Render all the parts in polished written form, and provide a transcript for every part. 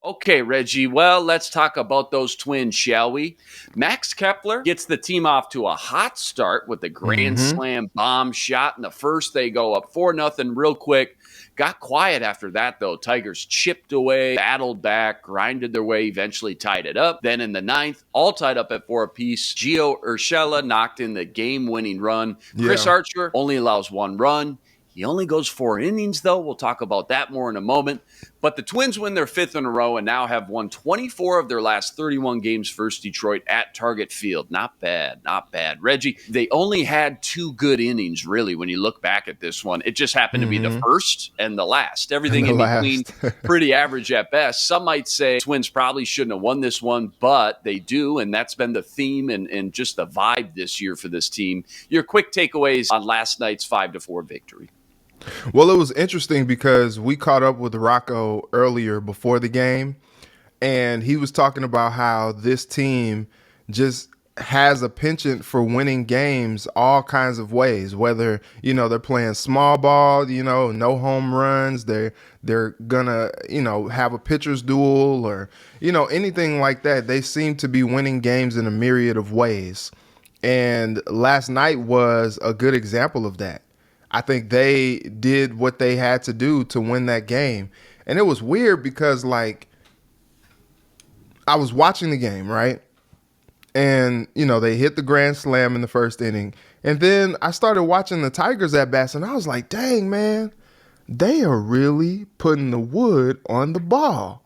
Okay, Reggie. Well, let's talk about those Twins, shall we? Max Kepler gets the team off to a hot start with a grand Mm-hmm. slam bomb shot in the first. They go up 4-0 real quick. Got quiet after that, though. Tigers chipped away, battled back, grinded their way, eventually tied it up. Then in the ninth, all tied up at 4 apiece. Urshela knocked in the game-winning run. Chris Yeah. Archer only allows 1 run. He only goes 4 innings, though. We'll talk about that more in a moment. But the Twins win their 5th in a row and now have won 24 of their last 31 games versus Detroit at Target Field. Not bad, not bad. Reggie, they only had 2 good innings, really, when you look back at this one. It just happened to be the Mm-hmm. first and the last. And Everything the in between, last. pretty average at best. Some might say Twins probably shouldn't have won this one, but they do, and that's been the theme and just the vibe this year for this team. Your quick takeaways on last night's 5-4 victory. Well, it was interesting because we caught up with Rocco earlier before the game, and he was talking about how this team just has a penchant for winning games all kinds of ways, whether, they're playing small ball, no home runs, they're gonna, have a pitcher's duel or, anything like that. They seem to be winning games in a myriad of ways. And last night was a good example of that. I think they did what they had to do to win that game. And it was weird because, I was watching the game, right? And, they hit the grand slam in the first inning. And then I started watching the Tigers at bats, and I was like, dang, man, they are really putting the wood on the ball.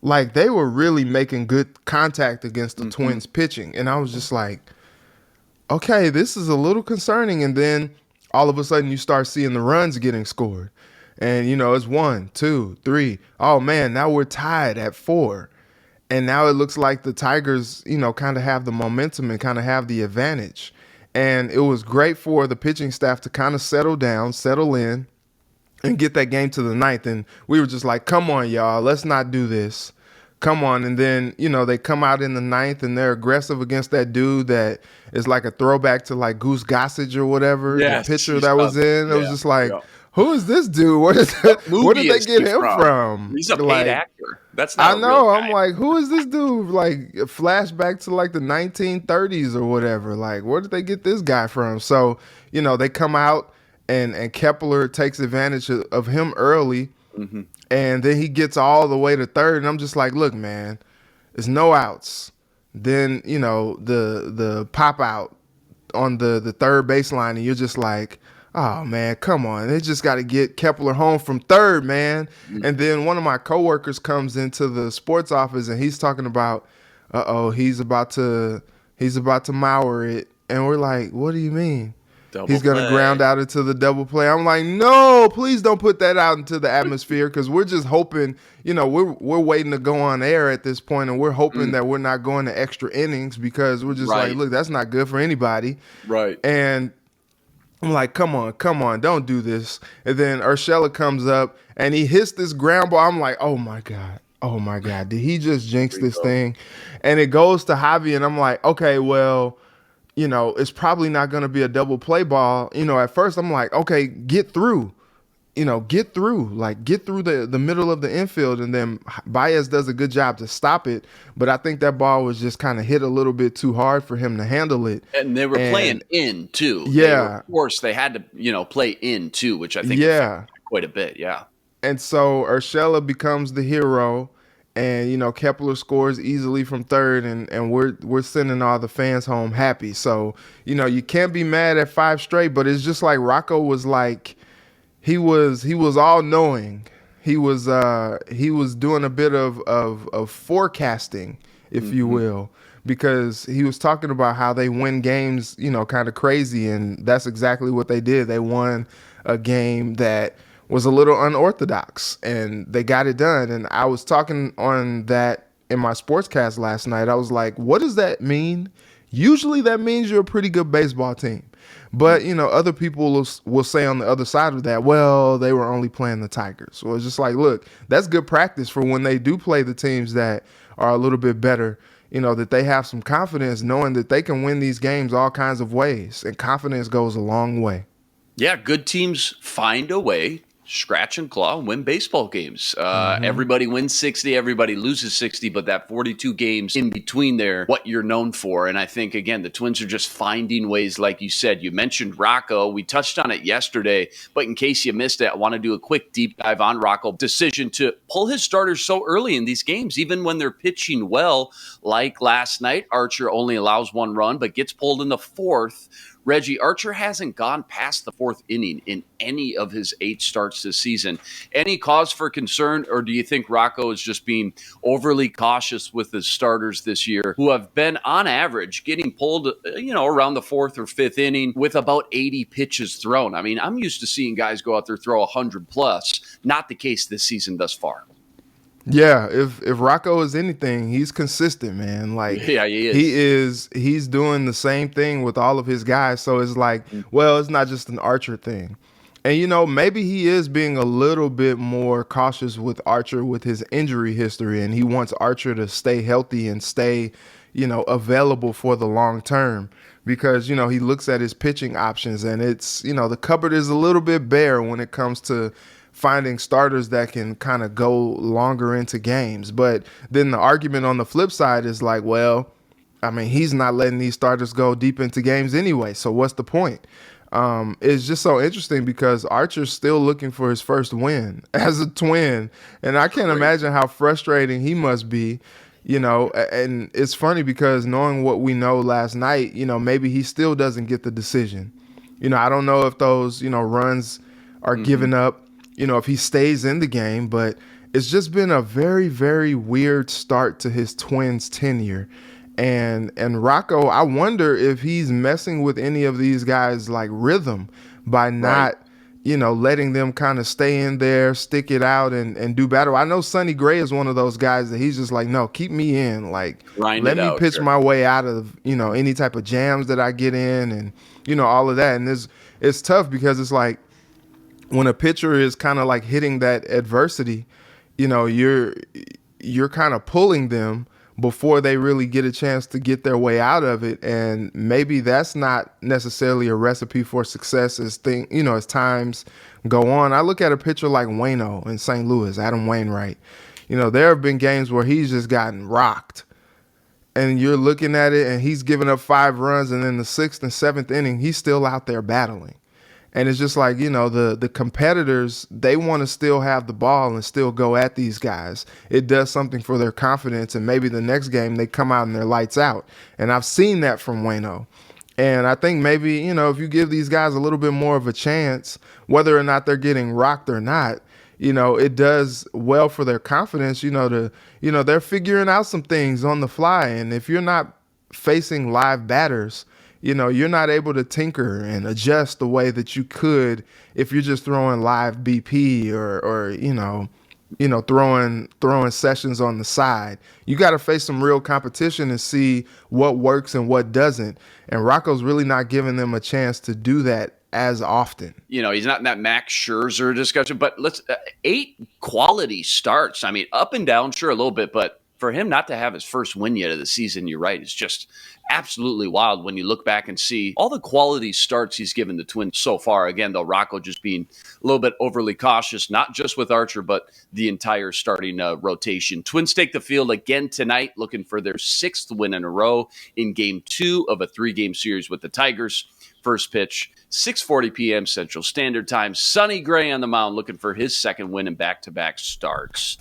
Like, they were really making good contact against the Twins pitching. And I was just like, okay, this is a little concerning. And then all of a sudden you start seeing the runs getting scored. And, it's 1, 2, 3. Oh, man, now we're tied at 4. And now it looks like the Tigers, kind of have the momentum and kind of have the advantage. And it was great for the pitching staff to kind of settle down, settle in, and get that game to the ninth. And we were just like, come on, y'all, let's not do this. Come on. And then, they come out in the ninth and they're aggressive against that dude that is like a throwback to like Goose Gossage or whatever, the Yes, pitcher he's that was tough. in. It was Yeah, just like, yeah. who is this dude? Where What did movie they is get he him from? He's a paid Like, actor. That's I not a real know. guy. I'm like, who is this dude? Like, flashback to like the 1930s or whatever. Like, where did they get this guy from? So, they come out and Kepler takes advantage of him early. Mm-hmm. And then he gets all the way to third. And I'm just like, look, man, there's no outs. Then, the pop out on the third baseline. And you're just like, oh, man, come on. They just got to get Kepler home from third, man. Mm-hmm. And then one of my coworkers comes into the sports office and he's talking about, he's about to mower it. And we're like, what do you mean? He's going to ground out into the double play. I'm like, no, please don't put that out into the atmosphere because we're just hoping, we're waiting to go on air at this point, and we're hoping that we're not going to extra innings because we're just like, look, that's not good for anybody. Right. And I'm like, come on, don't do this. And then Urshela comes up and he hits this ground ball. I'm like, oh my God, did he just jinx this thing? And it goes to Javi, and I'm like, okay, well, it's probably not going to be a double play ball. At first I'm like, okay, get through the middle of the infield. And then Baez does a good job to stop it. But I think that ball was just kind of hit a little bit too hard for him to handle it. And they were playing in too. Yeah. Of course, they had to, play in too, which I think quite a bit. Yeah. And so Urshela becomes the hero. And, Kepler scores easily from third, and we're sending all the fans home happy. So, you can't be mad at 5 straight, but it's just like Rocco was like, he was all knowing. He was doing a bit of forecasting, if you will, because he was talking about how they win games, kind of crazy, and that's exactly what they did. They won a game that was a little unorthodox, and they got it done. And I was talking on that in my sportscast last night. I was like, what does that mean? Usually that means you're a pretty good baseball team. But, other people will say on the other side of that, well, they were only playing the Tigers. So it's just like, look, that's good practice for when they do play the teams that are a little bit better, that they have some confidence knowing that they can win these games all kinds of ways. And confidence goes a long way. Yeah, good teams find a way scratch and claw and win baseball games. Mm-hmm. Everybody wins 60, everybody loses 60, but that 42 games in between there, what you're known for. And I think, again, the Twins are just finding ways, like you said. You mentioned Rocco. We touched on it yesterday, but in case you missed it, I want to do a quick deep dive on Rocco's decision to pull his starters so early in these games, even when they're pitching well, like last night. Archer only allows one run, but gets pulled in the fourth. Reggie, Archer hasn't gone past the fourth inning in any of his 8 starts this season. Any cause for concern, or do you think Rocco is just being overly cautious with his starters this year, who have been, on average, getting pulled, around the 4th or 5th inning with about 80 pitches thrown? I mean, I'm used to seeing guys go out there throw 100 plus. Not the case this season thus far. Yeah, if Rocco is anything, he's consistent, man. Like, yeah, he is. He's doing the same thing with all of his guys. So it's like, well, it's not just an Archer thing. And maybe he is being a little bit more cautious with Archer with his injury history, and he wants Archer to stay healthy and stay, available for the long term. Because, he looks at his pitching options, and it's, the cupboard is a little bit bare when it comes to finding starters that can kind of go longer into games. But then the argument on the flip side is like, well, I mean, he's not letting these starters go deep into games anyway. So what's the point? It's just so interesting because Archer's still looking for his first win as a Twin. And I can't imagine how frustrating he must be, and it's funny because knowing what we know last night, maybe he still doesn't get the decision. I don't know if those, runs are given up, if he stays in the game, but it's just been a very, very weird start to his Twins tenure. And Rocco, I wonder if he's messing with any of these guys' like rhythm by not, letting them kind of stay in there, stick it out and do battle. I know Sonny Gray is one of those guys that he's just like, no, keep me in. Like, let me pitch my way out of, any type of jams that I get in and, all of that. And it's tough because it's like, when a pitcher is kind of like hitting that adversity, you're kind of pulling them before they really get a chance to get their way out of it. And maybe that's not necessarily a recipe for success as times go on. I look at a pitcher like Waino in St. Louis, Adam Wainwright. There have been games where he's just gotten rocked. And you're looking at it and he's giving up 5 runs, and in the 6th and 7th inning, he's still out there battling. And it's just like, the competitors, they want to still have the ball and still go at these guys. It does something for their confidence, and maybe the next game they come out and they're lights out. And I've seen that from Waino. And I think maybe, if you give these guys a little bit more of a chance, whether or not they're getting rocked or not, it does well for their confidence, they're figuring out some things on the fly. And if you're not facing live batters, you're not able to tinker and adjust the way that you could if you're just throwing live BP or throwing sessions on the side. You got to face some real competition and see what works and what doesn't. And Rocco's really not giving them a chance to do that as often. He's not in that Max Scherzer discussion, but 8 quality starts. I mean, up and down, sure, a little bit, but for him not to have his first win yet of the season, you're right, it's just absolutely wild when you look back and see all the quality starts he's given the Twins so far. Again, though, Rocco just being a little bit overly cautious, not just with Archer, but the entire starting rotation. Twins take the field again tonight, looking for their 6th win in a row in Game 2 of a 3-game series with the Tigers. First pitch, 6:40 p.m. Central Standard Time. Sonny Gray on the mound looking for his 2nd win in back-to-back starts.